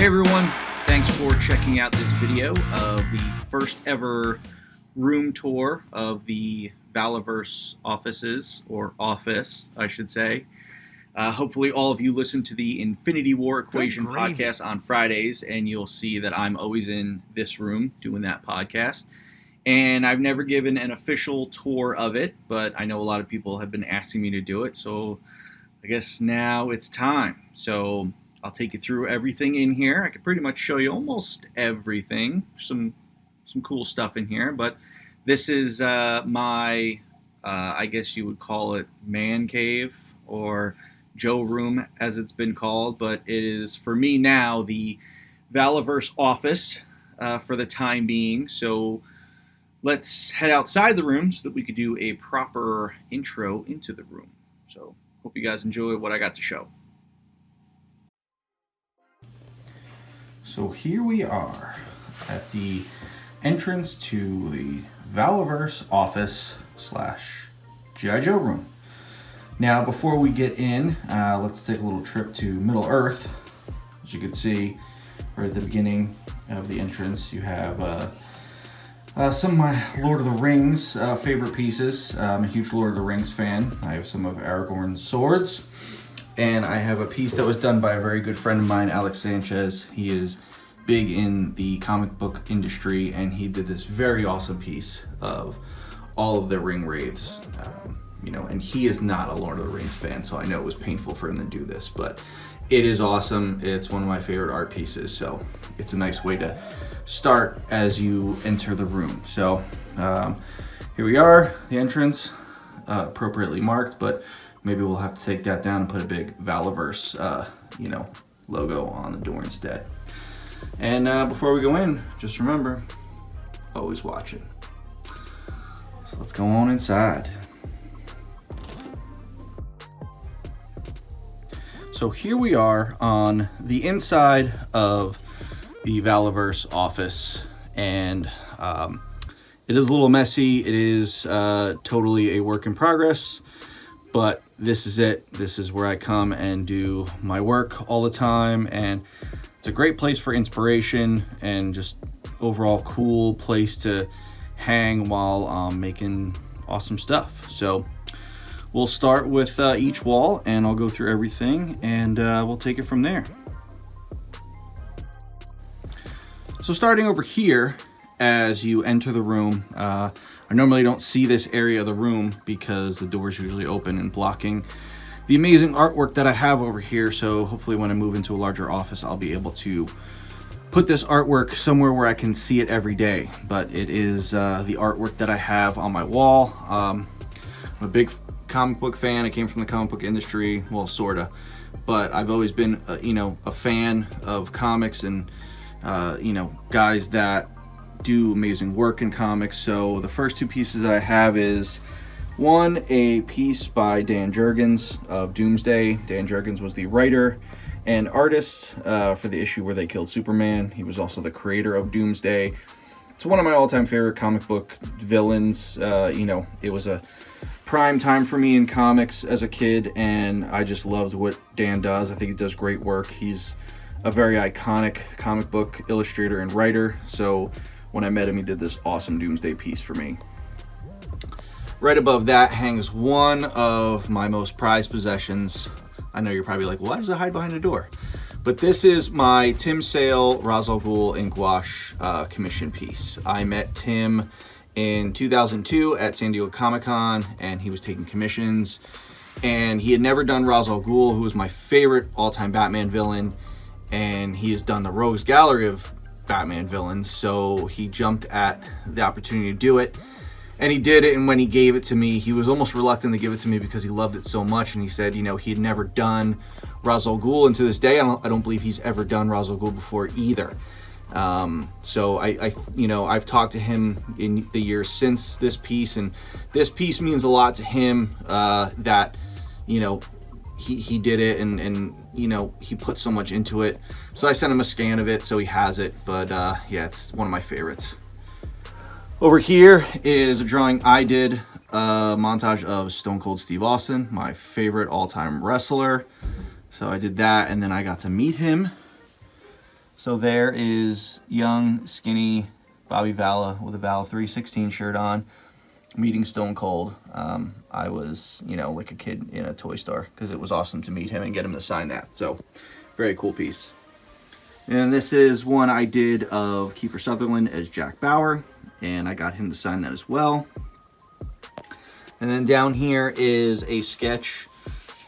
everyone, thanks for checking out this video of the first ever room tour of the Valaverse offices, or office, I should say. Hopefully all of you listen to the Infinity War Equation podcast on Fridays, and you'll see that I'm always in this room doing that podcast. And I've never given an official tour of it, but I know a lot of people have been asking me to do it, so I guess now it's time. So I'll take you through everything in here. I can pretty much show you almost everything. Some cool stuff in here, but this is my, I guess you would call it man cave or Joe room as it's been called, but it is for me now the Valaverse office for the time being. So let's head outside the room so that we could do a proper intro into the room. So hope you guys enjoy what I got to show. So here we are at the entrance to the Valaverse office / G.I. Joe room. Now before we get in, let's take a little trip to Middle Earth. As you can see, right at the beginning of the entrance, you have some of my Lord of the Rings favorite pieces. I'm a huge Lord of the Rings fan. I have some of Aragorn's swords. And I have a piece that was done by a very good friend of mine, Alex Sanchez. He is big in the comic book industry, and he did this very awesome piece of all of the ring wraiths. And he is not a Lord of the Rings fan, so I know it was painful for him to do this, but it is awesome. It's one of my favorite art pieces, so it's a nice way to start as you enter the room. So here we are, the entrance, appropriately marked, but maybe we'll have to take that down and put a big Valaverse, logo on the door instead. And before we go in, just remember, always watching. So let's go on inside. So here we are on the inside of the Valaverse office, and it is a little messy. It is totally a work in progress, but this is it. This is where I come and do my work all the time, and it's a great place for inspiration and just overall cool place to hang while making awesome stuff. So we'll start with each wall, and I'll go through everything, and we'll take it from there. So starting over here, as you enter the room, I normally don't see this area of the room because the door is usually open and blocking the amazing artwork that I have over here. So hopefully when I move into a larger office, I'll be able to put this artwork somewhere where I can see it every day. But it is the artwork that I have on my wall. I'm a big comic book fan. I came from the comic book industry, well, sorta, but I've always been a fan of comics and guys that do amazing work in comics. So the first two pieces that I have is one, a piece by Dan Jurgens of Doomsday. Dan Jurgens was the writer and artist for the issue where they killed Superman. He was also the creator of Doomsday. It's one of my all-time favorite comic book villains. It was a prime time for me in comics as a kid, and I just loved what Dan does. I think he does great work. He's a very iconic comic book illustrator and writer. So when I met him, he did this awesome Doomsday piece for me. Right above that hangs one of my most prized possessions. I know you're probably like, why does it hide behind a door? But this is my Tim Sale Ra's al Ghul ink wash commission piece. I met Tim in 2002 at San Diego Comic-Con, and he was taking commissions, and he had never done Ra's al Ghul, who was my favorite all-time Batman villain, and he has done the Rogues Gallery of Batman villains, so he jumped at the opportunity to do it, and he did it. And when he gave it to me, he was almost reluctant to give it to me because he loved it so much, and he said, he had never done Ra's al Ghul, and to this day, I don't believe he's ever done Ra's al Ghul before either. So I've talked to him in the years since this piece, and this piece means a lot to him, that, he did it, and he put so much into it. So I sent him a scan of it, so he has it, but, yeah, it's one of my favorites. Over here is a drawing I did, a montage of Stone Cold Steve Austin, my favorite all-time wrestler. So I did that, and then I got to meet him. So there is young, skinny Bobby Vala with a Vala 316 shirt on, meeting Stone Cold. I was, you know, like a kid in a toy store because it was awesome to meet him and get him to sign that. So, very cool piece. And this is one I did of Kiefer Sutherland as Jack Bauer, and I got him to sign that as well. And then down here is a sketch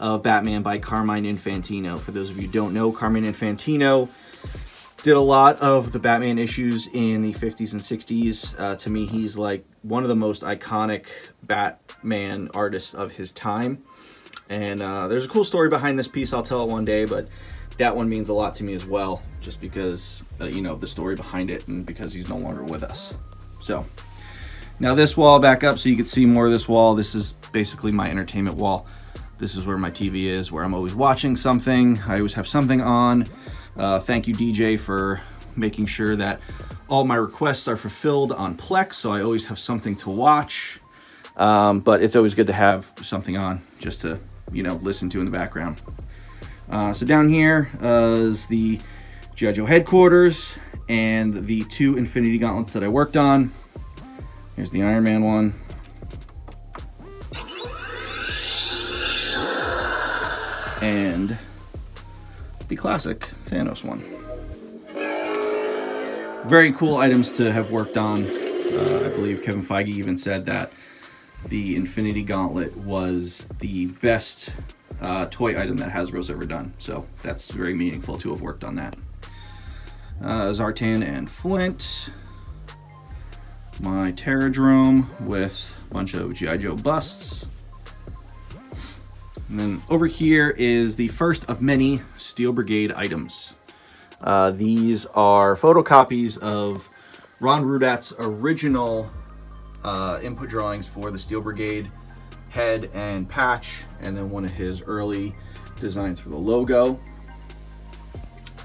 of Batman by Carmine Infantino. For those of you who don't know, Carmine Infantino did a lot of the Batman issues in the 50s and 60s. To me, he's like one of the most iconic Batman artists of his time. And there's a cool story behind this piece. I'll tell it one day, but that one means a lot to me as well, just because, you know, the story behind it and because he's no longer with us. So, now this wall, back up so you can see more of this wall. This is basically my entertainment wall. This is where my TV is, where I'm always watching something. I always have something on. Thank you, DJ, for making sure that all my requests are fulfilled on Plex, so I always have something to watch. But it's always good to have something on just to, you know, listen to in the background. So down here is the G.I. Joe headquarters and the 2 Infinity Gauntlets that I worked on. Here's the Iron Man one. And the classic Thanos one. Very cool items to have worked on. I believe Kevin Feige even said that the Infinity Gauntlet was the best toy item that Hasbro's ever done. So that's very meaningful to have worked on that. Zartan and Flint. My Terradrome with a bunch of G.I. Joe busts. And then over here is the first of many Steel Brigade items. These are photocopies of Ron Rudat's original input drawings for the Steel Brigade head and patch, and then one of his early designs for the logo.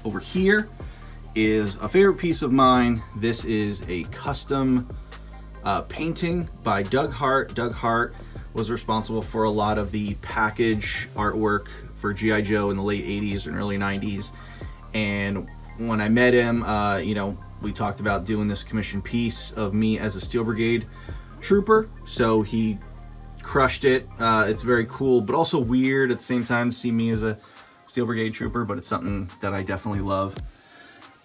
Over here is a favorite piece of mine. This is a custom painting by Doug Hart. Doug Hart was responsible for a lot of the package artwork for G.I. Joe in the late 80s and early 90s. And when I met him, you know, we talked about doing this commission piece of me as a Steel Brigade trooper. So he crushed it. It's very cool, but also weird at the same time to see me as a Steel Brigade trooper, but it's something that I definitely love.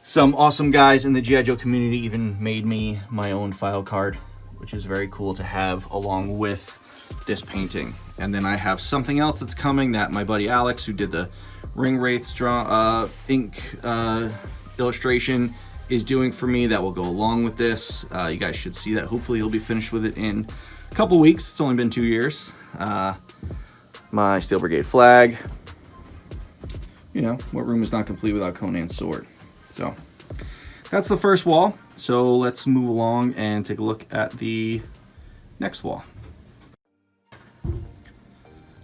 Some awesome guys in the G.I. Joe community even made me my own file card, which is very cool to have along with this painting. And then I have something else that's coming that my buddy Alex, who did the Ring Wraiths ink illustration, is doing for me that will go along with this. You guys should see that. Hopefully he'll be finished with it in a couple weeks. It's only been 2 years. My Steel Brigade flag. You know, what room is not complete without Conan's sword? So that's the first wall. So let's move along and take a look at the next wall.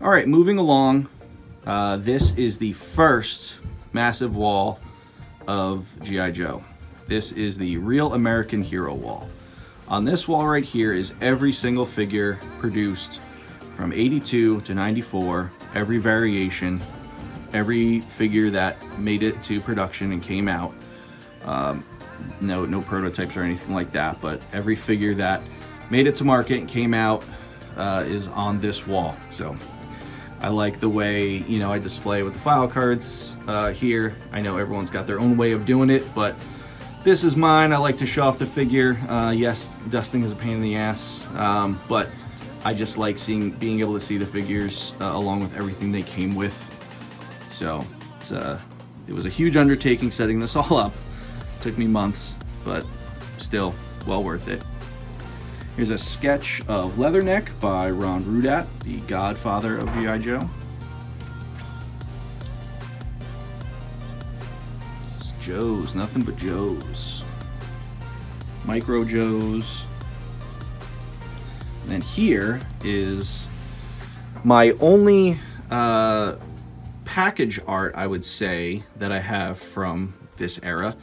All right, moving along. This is the first massive wall of G.I. Joe. This is the Real American Hero wall. On this wall right here is every single figure produced from 82 to 94, every variation, every figure that made it to production and came out. No prototypes or anything like that, but every figure that made it to market and came out is on this wall. So I like the way, you know, I display with the file cards here. I know everyone's got their own way of doing it, but this is mine. I like to show off the figure. Yes, dusting is a pain in the ass, but I just like being able to see the figures along with everything they came with. So it was a huge undertaking setting this all up. It took me months, but still well worth it. Here's a sketch of Leatherneck by Ron Rudat, the godfather of G.I. Joe. It's Joes, nothing but Joes. Micro Joes. And then here is my only package art, I would say, that I have from this era.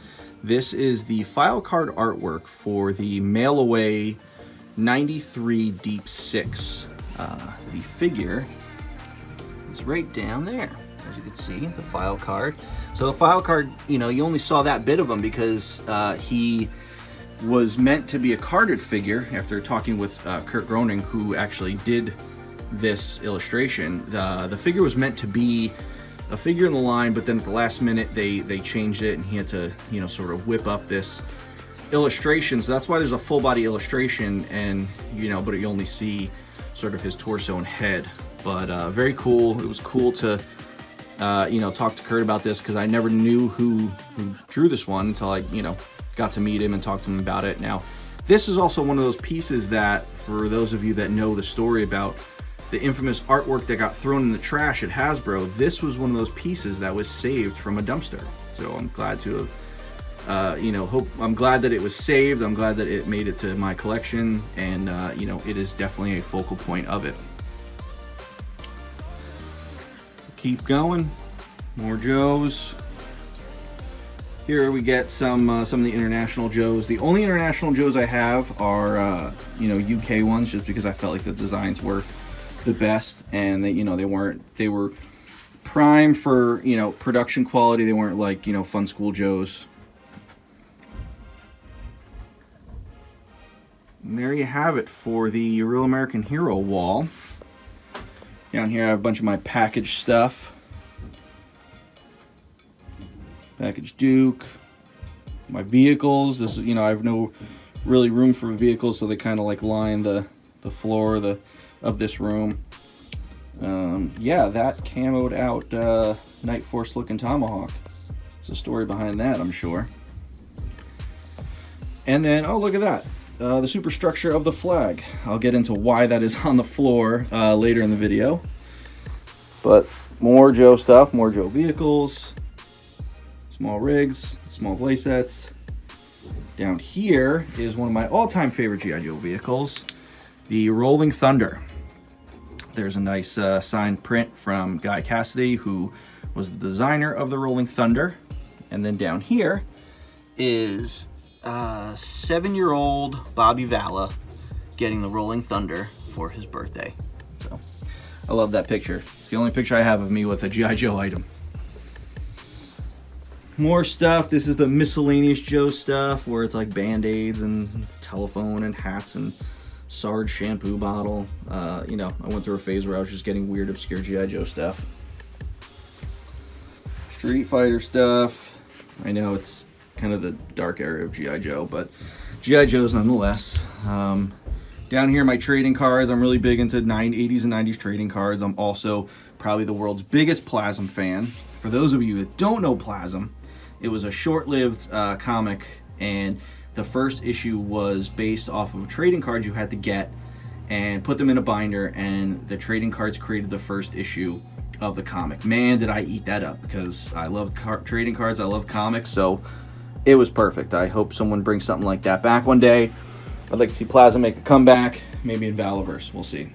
This is the file card artwork for the Mail Away 93 Deep 6. The figure is right down there. As you can see, the file card. So the file card, you know, you only saw that bit of him because he was meant to be a carded figure. After talking with Kurt Groening, who actually did this illustration, the figure was meant to be a figure in the line, but then at the last minute they changed it, and he had to, you know, sort of whip up this illustration. So that's why there's a full body illustration, and you know, but you only see sort of his torso and head. But very cool. It was cool to you know, talk to Kurt about this, because I never knew who drew this one until I, you know, got to meet him and talk to him about it. Now, this is also one of those pieces that, for those of you that know the story about the infamous artwork that got thrown in the trash at Hasbro, this was one of those pieces that was saved from a dumpster. So I'm glad to have, you know, I'm glad that it was saved. I'm glad that it made it to my collection, and you know, it is definitely a focal point of it. Keep going, more Joes. Here we get some of the international Joes. The only international Joes I have are you know, UK ones, just because I felt like the designs were the best, and they, you know, they were prime for, you know, production quality. They weren't like, you know, Fun School Joes. And there you have it for the Real American Hero wall. Down here I have a bunch of my package stuff. Package Duke, my vehicles. This is, you know, I have no really room for vehicles, so they kind of like line the floor of this room. Yeah, that camoed out Night Force looking Tomahawk. There's a story behind that, I'm sure. And then, oh, look at that. The superstructure of the flag. I'll get into why that is on the floor later in the video. But more Joe stuff, more Joe vehicles, small rigs, small playsets. Down here is one of my all-time favorite G.I. Joe vehicles, the Rolling Thunder. There's a nice signed print from Guy Cassidy, who was the designer of the Rolling Thunder. And then down here is 7-year-old Bobby Valla getting the Rolling Thunder for his birthday. So I love that picture. It's the only picture I have of me with a G.I. Joe item. More stuff. This is the miscellaneous Joe stuff, where it's like Band-Aids and telephone and hats and Sarge shampoo bottle. You know, I went through a phase where I was just getting weird, obscure G.I. Joe stuff. Street Fighter stuff. I know it's kind of the dark area of G.I. Joe, but G.I. Joe's nonetheless. Down here, my trading cards. I'm really big into 80s and 90s trading cards. I'm also probably the world's biggest Plasm fan. For those of you that don't know Plasm, it was a short-lived comic, and the first issue was based off of trading cards you had to get and put them in a binder, and the trading cards created the first issue of the comic. Man, did I eat that up, because I love trading cards, I love comics, so it was perfect. I hope someone brings something like that back one day. I'd like to see Plasma make a comeback, maybe in Valaverse, we'll see.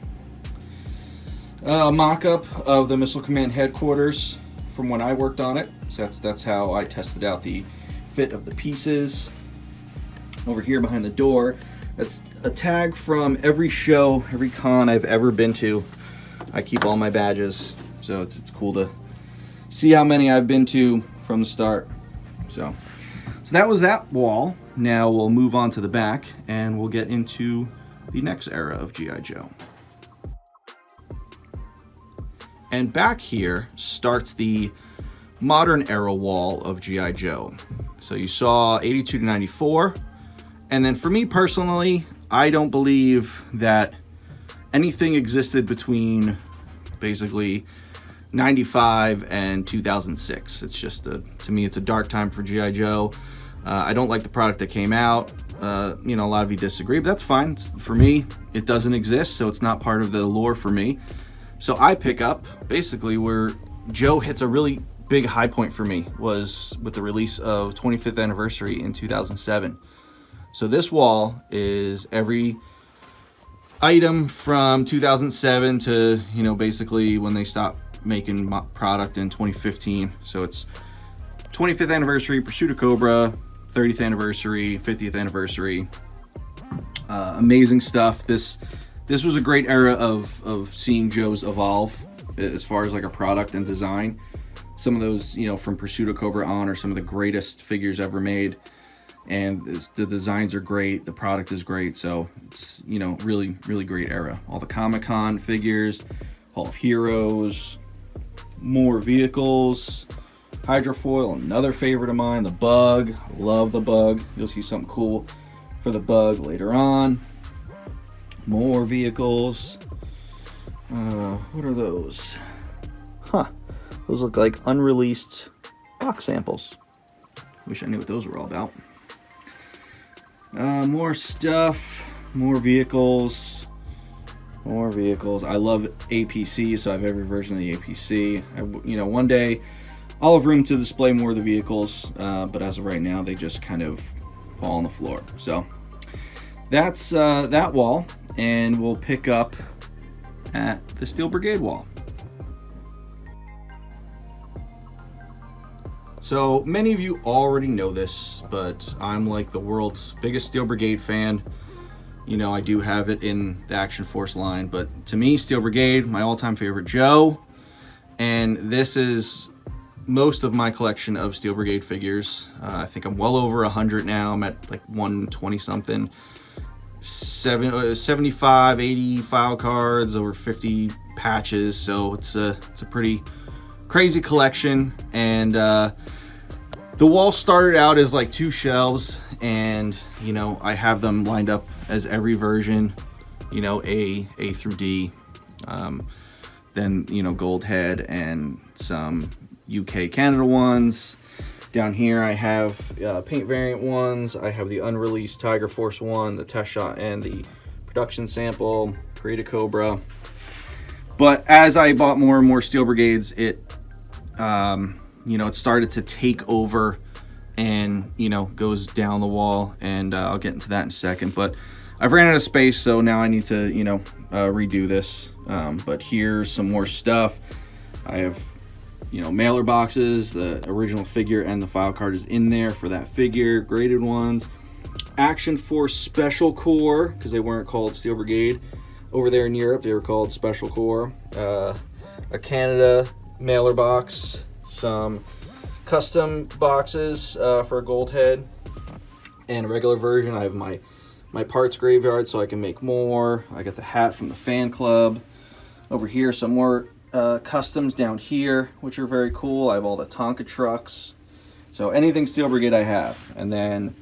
A mock-up of the Missile Command headquarters from when I worked on it. So that's how I tested out the fit of the pieces. Over here behind the door, that's a tag from every show, every con I've ever been to. I keep all my badges, so it's cool to see how many I've been to from the start. So that was that wall. Now we'll move on to the back, and we'll get into the next era of G.I. Joe. And back here starts the modern era wall of G.I. Joe. So you saw 82 to 94. And then for me personally, I don't believe that anything existed between basically 95 and 2006. It's just, to me, it's a dark time for G.I. Joe. I don't like the product that came out. You know, a lot of you disagree, but that's fine. For me, it doesn't exist, so it's not part of the lore for me. So I pick up basically where Joe hits a really big high point for me, was with the release of 25th Anniversary in 2007. So this wall is every item from 2007 to, you know, basically when they stopped making product in 2015. So it's 25th Anniversary, Pursuit of Cobra, 30th Anniversary, 50th Anniversary. Amazing stuff. This was a great era of seeing Joe's evolve as far as like a product and design. some of those, you know, from Pursuit of Cobra on are some of the greatest figures ever made. And the designs are great, the product is great, so it's, you know, really, really great era. All the Comic-Con figures, Hall of Heroes, more vehicles, Hydrofoil, another favorite of mine, the Bug. I love the Bug. You'll see something cool for the Bug later on. More vehicles. What are those? Huh, those look like unreleased box samples. Wish I knew what those were all about. More stuff, more vehicles. I love APC, so I have every version of the APC. You know, one day I'll have room to display more of the vehicles, but as of right now, they just kind of fall on the floor. So that's that wall, and we'll pick up at the Steel Brigade wall. So many of you already know this, but I'm like the world's biggest Steel Brigade fan. You know, I do have it in the Action Force line, but to me, Steel Brigade, my all-time favorite Joe. And this is most of my collection of Steel Brigade figures. I think I'm well over 100 now. I'm at like 120 something. 75, 80 file cards, over 50 patches. So it's a pretty crazy collection. And the wall started out as like 2 shelves, and you know, I have them lined up as every version, you know, A through D. Then, you know, Gold Head and some UK Canada ones. Down here I have paint variant ones. I have the unreleased Tiger Force one, the test shot, and the production sample, Create Cobra. But as I bought more and more Steel Brigades, it you know, it started to take over and, you know, goes down the wall, and I'll get into that in a second. But I've ran out of space, so now I need to, you know, redo this. But here's some more stuff. I have, you know, mailer boxes. The original figure and the file card is in there for that figure. Graded ones. Action Force Special Corps, because they weren't called Steel Brigade. Over there in Europe, they were called Special Corps. A Canada mailer box. Some custom boxes for a Gold Head. And a regular version. I have my parts graveyard so I can make more. I got the hat from the fan club. Over here, some more customs down here, which are very cool. I have all the Tonka trucks. So anything Steel Brigade I have. And then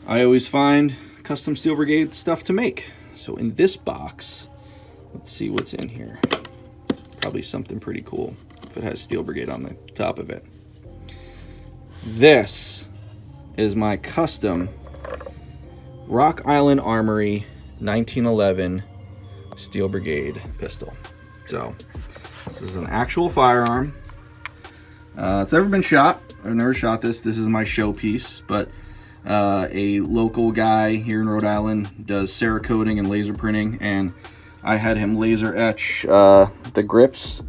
I always find custom Steel Brigade stuff to make. So in this box, let's see what's in here. Probably something pretty cool if it has Steel Brigade on the top of it. This is my custom Rock Island Armory 1911 Steel Brigade pistol. So this is an actual firearm. It's never been shot. I've never shot this. This is my showpiece, but a local guy here in Rhode Island does Cerakoting and laser printing, and I had him laser etch the grips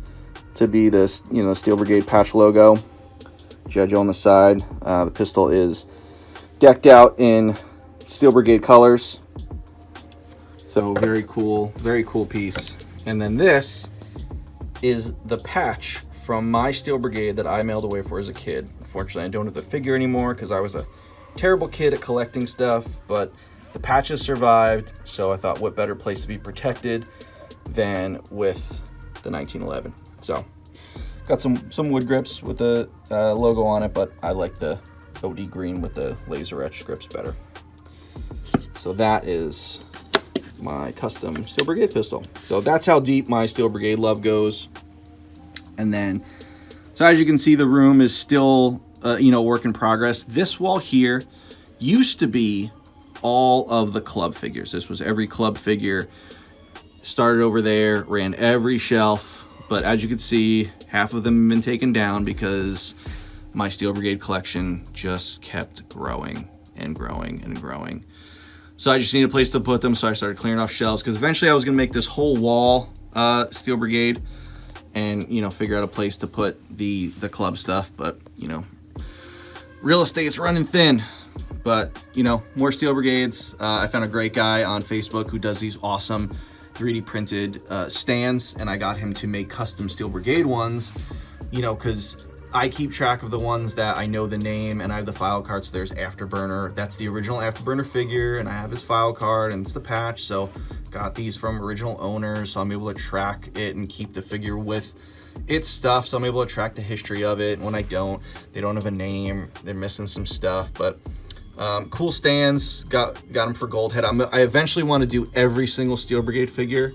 to be this, you know, Steel Brigade patch logo. Judge on the side. The pistol is decked out in Steel Brigade colors. So very cool piece. And then this is the patch from my Steel Brigade that I mailed away for as a kid. Unfortunately, I don't have the figure anymore because I was a terrible kid at collecting stuff, but the patches survived, so I thought what better place to be protected than with the 1911. So got some wood grips with the logo on it, but I like the OD green with the laser etched grips better. So that is my custom Steel Brigade pistol. So that's how deep my Steel Brigade love goes. And then, so as you can see, the room is still, you know, work in progress. This wall here used to be all of the club figures. This was every club figure. Started over there, ran every shelf. But as you can see, half of them have been taken down because my Steel Brigade collection just kept growing and growing and growing. So I just needed a place to put them, so I started clearing off shelves, because eventually I was going to make this whole wall Steel Brigade and, you know, figure out a place to put the club stuff. But, you know, real estate's running thin. But, you know, more Steel Brigades. I found a great guy on Facebook who does these awesome 3D printed stands, and I got him to make custom Steel Brigade ones you know, because I keep track of the ones that I know the name, and I have the file card. So there's Afterburner. That's the original Afterburner figure, and I have his file card, and it's the patch. So got these from original owners, so I'm able to track it and keep the figure with its stuff. So I'm able to track the history of it. When I don't, they don't have a name. They're missing some stuff, but cool stands. Got them for Gold Head. I eventually want to do every single Steel Brigade figure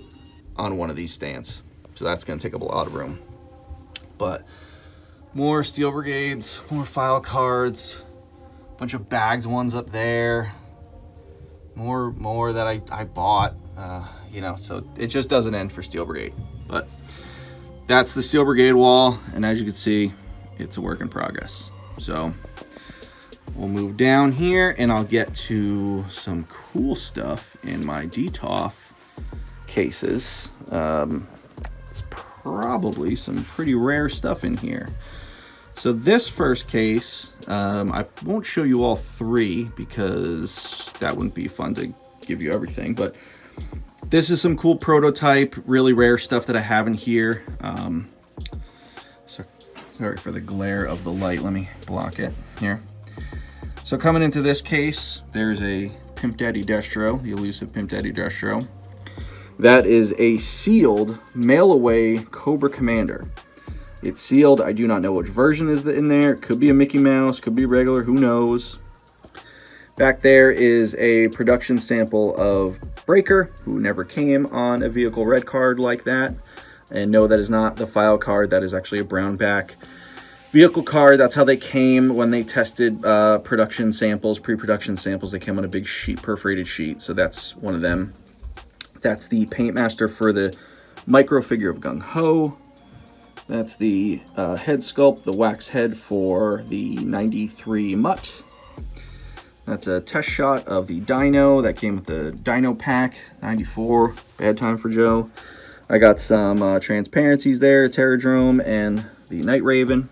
on one of these stands, so that's going to take up a lot of room. But more Steel Brigades, more file cards, bunch of bagged ones up there, more that I bought, you know, so it just doesn't end for Steel Brigade. But that's the Steel Brigade wall, and as you can see, it's a work in progress. So we'll move down here, and I'll get to some cool stuff in my DTOF cases. It's probably some pretty rare stuff in here. So this first case, I won't show you all three because that wouldn't be fun to give you everything, but this is some cool prototype, really rare stuff that I have in here. Sorry for the glare of the light, let me block it here. So coming into this case, there's a Pimp Daddy Destro, the elusive Pimp Daddy Destro. That is a sealed mail-away Cobra Commander. It's sealed. I do not know which version is in there. It could be a Mickey Mouse, could be regular, who knows. Back there is a production sample of Breaker, who never came on a vehicle red card like that. And no, that is not the file card. That is actually a brown back vehicle card. That's how they came when they tested production samples, pre-production samples. They came on a big sheet, perforated sheet. So that's one of them. That's the Paintmaster for the micro figure of Gung Ho. That's the head sculpt, the wax head for the 93 Mutt. That's a test shot of the Dino that came with the Dino pack, 94, bad time for Joe. I got some transparencies there, Terradrome and the Night Raven.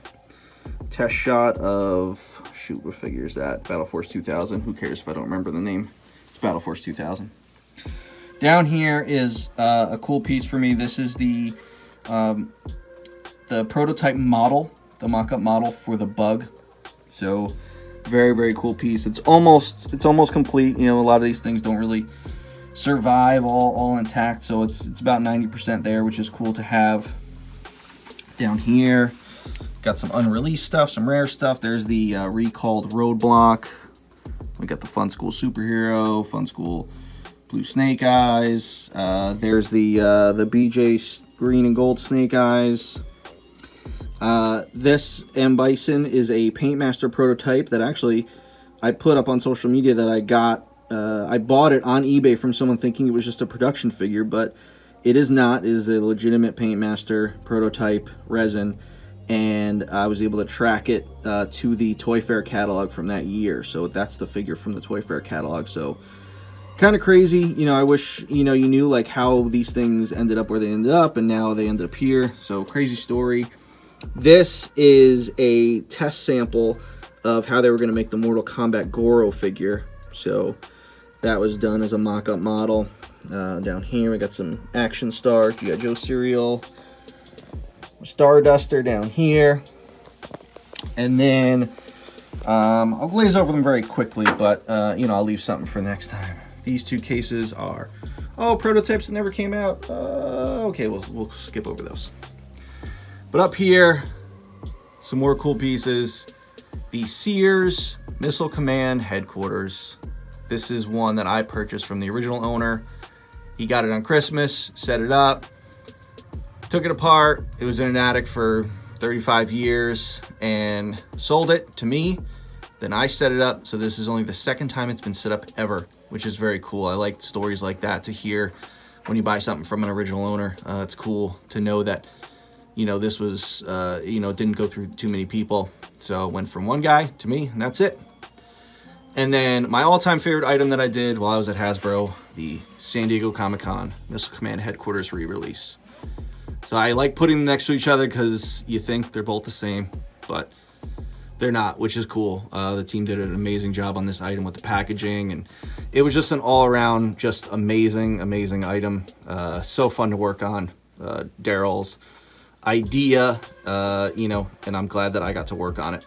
Test shot of, shoot, what figure is that? Battle Force 2000, who cares if I don't remember the name? It's Battle Force 2000. Down here is a cool piece for me. This is the prototype model, the mock-up model for the Bug. So very, very cool piece. It's almost complete. You know, a lot of these things don't really survive all intact, so it's about 90% there, which is cool to have. Down here, got some unreleased stuff, some rare stuff. There's the recalled Roadblock. We got the Fun School Superhero, Fun School Blue Snake Eyes. There's the BJ Green and Gold Snake Eyes. This M. Bison is a Paintmaster prototype that actually I put up on social media that I got. I bought it on eBay from someone thinking it was just a production figure, but it is not. It is a legitimate Paintmaster prototype resin, and I was able to track it to the Toy Fair catalog from that year. So that's the figure from the Toy Fair catalog. So kind of crazy. You know, I wish, you know, you knew like how these things ended up where they ended up, and now they ended up here. So crazy story. This is a test sample of how they were going to make the Mortal Kombat Goro figure. So that was done as a mock-up model. Down here we got some Action Star, G.I. Joe cereal, Starduster down here. And then I'll glaze over them very quickly, but you know, I'll leave something for next time. These two cases are, prototypes that never came out. Okay, we'll skip over those. But up here, some more cool pieces. The Sears Missile Command Headquarters. This is one that I purchased from the original owner. He got it on Christmas, set it up, took it apart. It was in an attic for 35 years and sold it to me. Then I set it up. So this is only the second time it's been set up ever, which is very cool. I like stories like that to hear when you buy something from an original owner. It's cool to know that, you know, this was, you know, didn't go through too many people. So it went from one guy to me, and that's it. And then my all-time favorite item that I did while I was at Hasbro, the San Diego Comic-Con Missile Command Headquarters re-release. So I like putting them next to each other because you think they're both the same, but they're not, which is cool. The team did an amazing job on this item with the packaging, and it was just an all-around, just amazing item. So fun to work on. Daryl's. idea, you know, and I'm glad that I got to work on it.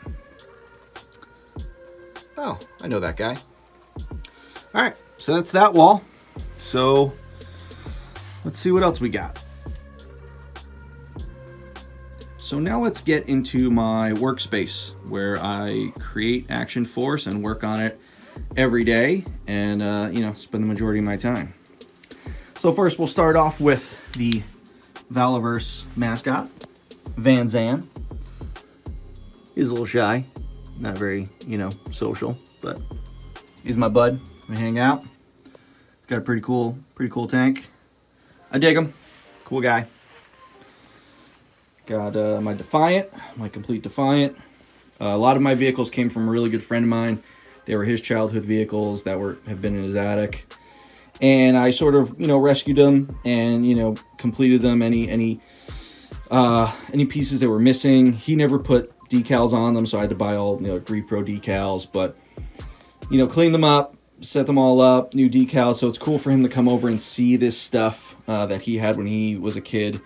Oh, I know that guy. All right, so that's that wall. So let's see what else we got. So now let's get into my workspace where I create Action Force and work on it every day and, you know, spend the majority of my time. So first we'll start off with the Valaverse mascot, Van Zan. He's a little shy, not very, you know, social, but he's my bud. We hang out. Got a pretty cool tank. I dig him. Cool guy. Got my Defiant, my complete Defiant. A lot of my vehicles came from a really good friend of mine. They were his childhood vehicles that have been in his attic, and I sort of, you know, rescued them and, you know, completed them. Any pieces that were missing, he never put decals on them, so I had to buy all, you know, repro decals. But, you know, clean them up, set them all up, new decals. So it's cool for him to come over and see this stuff that he had when he was a kid.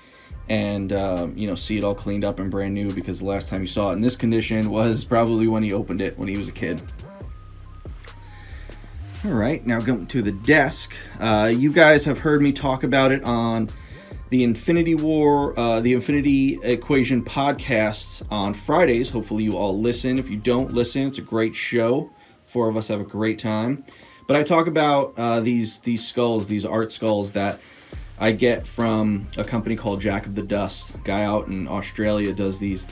And, you know, see it all cleaned up and brand new, because the last time you saw it in this condition was probably when he opened it when he was a kid. All right, now going to the desk. You guys have heard me talk about it on the Infinity Equation podcasts on Fridays. Hopefully you all listen. If you don't listen, it's a great show. Four of us have a great time. But I talk about these skulls, these art skulls that I get from a company called Jack of the Dust. A guy out in Australia does these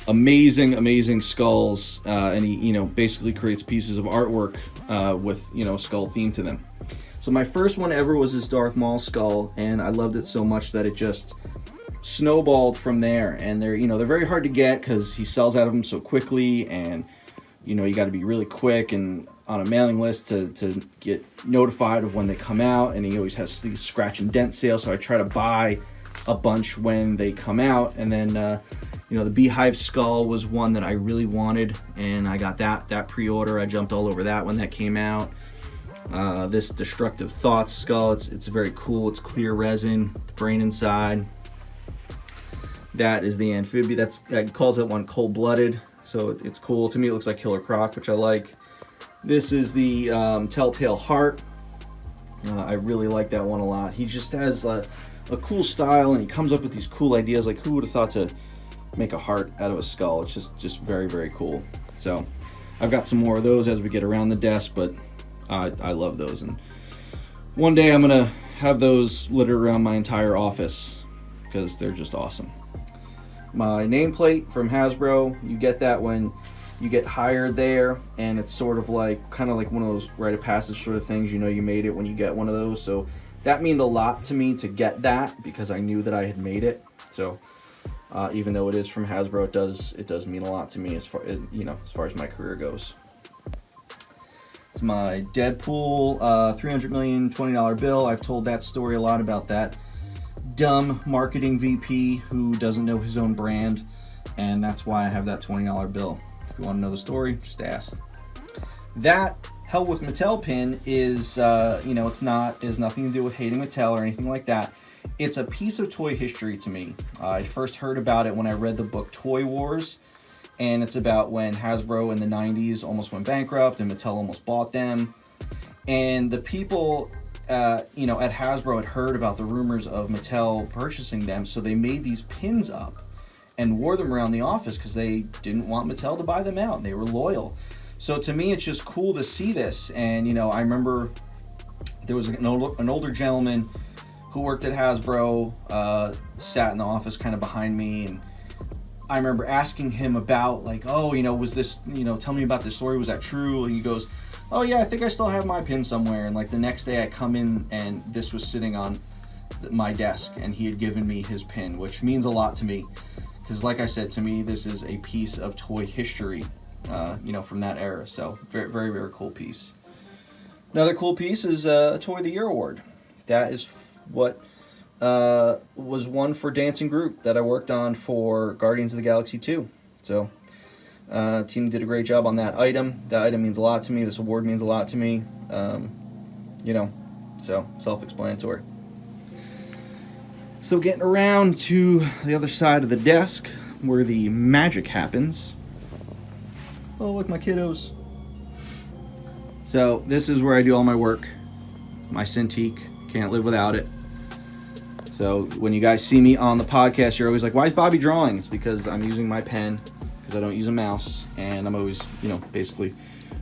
amazing skulls, and he, you know, basically creates pieces of artwork with, you know, skull theme to them. So my first one ever was this Darth Maul skull, and I loved it so much that it just snowballed from there. And they're, you know, they're very hard to get because he sells out of them so quickly, and, you know, you got to be really quick and on a mailing list to get notified of when they come out. And he always has these scratch and dent sales, so I try to buy a bunch when they come out. And then you know, the Beehive skull was one that I really wanted, and I got that pre-order. I jumped all over that when that came out. This Destructive Thoughts skull, it's very cool. It's clear resin, the brain inside. That is the Amphibia. That calls that one Cold-Blooded, so it's cool. To me, it looks like Killer Croc, which I like. This is the Telltale Heart. I really like that one a lot. He just has a cool style, and he comes up with these cool ideas. Like, who would have thought to make a heart out of a skull? It's just very cool. So I've got some more of those as we get around the desk, but I love those. And one day I'm gonna have those littered around my entire office because they're just awesome. My nameplate from Hasbro, you get that when you get hired there, and it's sort of like kind of like one of those rite of passage sort of things. You know, you made it when you get one of those. So that meant a lot to me to get that, because I knew that I had made it. So even though it is from Hasbro, it does mean a lot to me as far as, you know, as far as my career goes. It's my Deadpool $300 million $20 bill. I've told that story a lot about that dumb marketing VP who doesn't know his own brand, and that's why I have that $20 bill. If you want to know the story, just ask. That Hell with Mattel pin is, you know, it has nothing to do with hating Mattel or anything like that. It's a piece of toy history to me. I first heard about it when I read the book Toy Wars, and it's about when Hasbro in the 90s almost went bankrupt and Mattel almost bought them. And the people, you know, at Hasbro had heard about the rumors of Mattel purchasing them, so they made these pins up and wore them around the office because they didn't want Mattel to buy them out, and they were loyal. So to me, it's just cool to see this. And, you know, I remember there was an older gentleman who worked at Hasbro, sat in the office kind of behind me, and I remember asking him about, like, oh, you know, was this, you know, tell me about this story, was that true? And he goes, oh yeah, I think I still have my pin somewhere. And like the next day I come in and this was sitting on my desk, and he had given me his pin, which means a lot to me. Because like I said, to me, this is a piece of toy history, you know, from that era. So very cool piece. Another cool piece is a Toy of the Year award. That is what was won for Dancing Group that I worked on for Guardians of the Galaxy 2. So team did a great job on that item. That item means a lot to me. This award means a lot to me. You know, so self-explanatory. So getting around to the other side of the desk where the magic happens. Oh, look, my kiddos. So this is where I do all my work. My Cintiq, can't live without it. So when you guys see me on the podcast, you're always like, why is Bobby drawing? It's because I'm using my pen, because I don't use a mouse, and I'm always, basically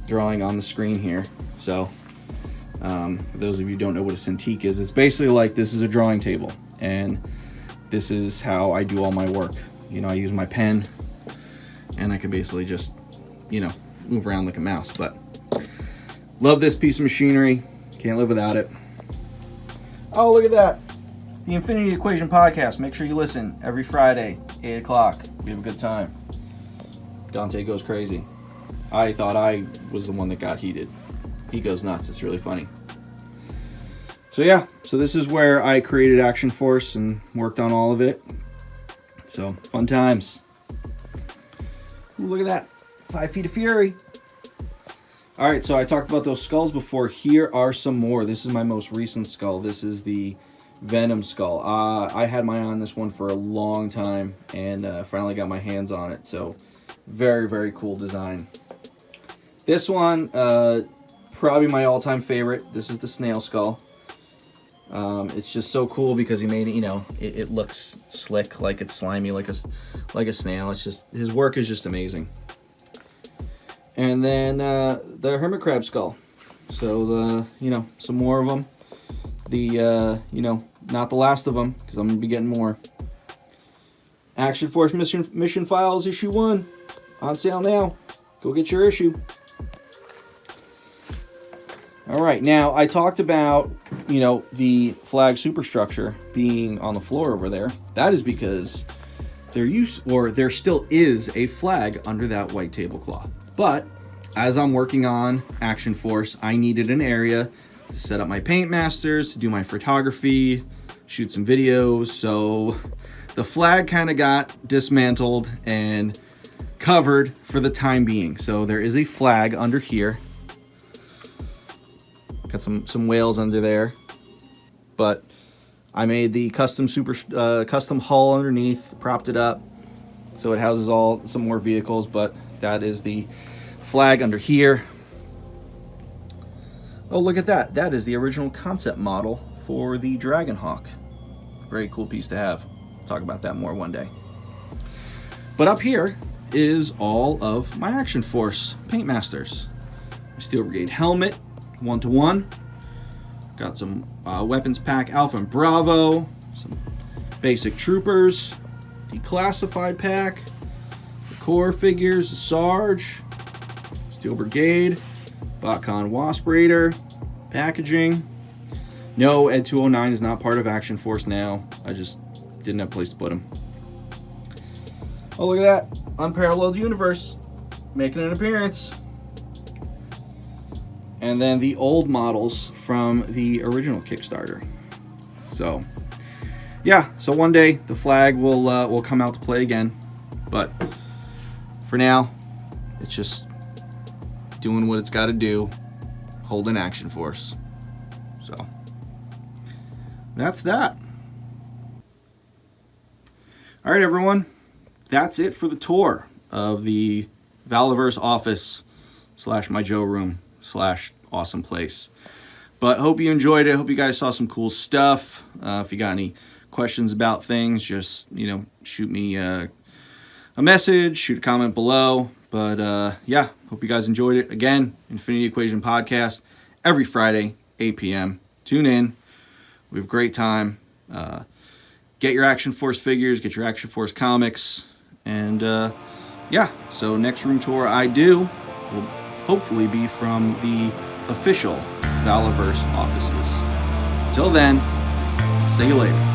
drawing on the screen here. So for those of you who don't know what a Cintiq is, it's basically like this is a drawing table, and this is how I do all my work. I use my pen, and I can basically just, move around like a mouse. But love this piece of machinery. Can't live without it. Oh, look at that. The Infinity Equation Podcast. Make sure you listen every Friday, 8 o'clock. We have a good time. Dante goes crazy. I thought I was the one that got heated. He goes nuts. It's really funny. So yeah, so this is where I created Action Force and worked on all of it. So, fun times. Ooh, look at that. 5 Feet of Fury. Alright, so I talked about those skulls before. Here are some more. This is my most recent skull. This is the Venom skull. I had my eye on this one for a long time, and finally got my hands on it. So, very, very cool design. This one, probably my all-time favorite. This is the snail skull. It's just so cool because he made it, it looks slick, like it's slimy, like a snail. It's just, his work is just amazing. And then the hermit crab skull. So some more of them. The not the last of them, because I'm gonna be getting more. Action Force Mission Files issue 1 on sale now. Go get your issue. All right, now I talked about the flag superstructure being on the floor over there. That is because there still is a flag under that white tablecloth. But as I'm working on Action Force, I needed an area to set up my paint masters, to do my photography, shoot some videos. So the flag kind of got dismantled and covered for the time being. So there is a flag under here. Got some whales under there. But I made the custom hull underneath, propped it up so it houses some more vehicles, but that is the flag under here. Oh, look at that. That is the original concept model for the Dragonhawk. Very cool piece to have. I'll talk about that more one day. But up here is all of my Action Force Paint Masters. My Steel Brigade helmet, 1-to-1. Got some weapons pack Alpha and Bravo, some basic troopers, declassified pack, the core figures, the Sarge, Steel Brigade, Botcon Wasp Raider, packaging. No, Ed 209 is not part of Action Force now. I just didn't have a place to put him. Oh, look at that. Unparalleled Universe making an appearance. And then the old models from the original Kickstarter. So, yeah. So one day the flag will come out to play again, but for now, it's just doing what it's got to do, holding Action Force. So that's that. All right, everyone. That's it for the tour of the Valaverse office / my Joe room / awesome place. But hope you enjoyed it. Hope you guys saw some cool stuff. If you got any questions about things, just shoot me a message, shoot a comment below. But yeah, hope you guys enjoyed it. Again, Infinity Equation Podcast every Friday, 8 p.m. Tune in. We have a great time. Get your Action Force figures, get your Action Force comics, and yeah. So next room tour I do will hopefully be from the official Valaverse offices. Till then, see you later.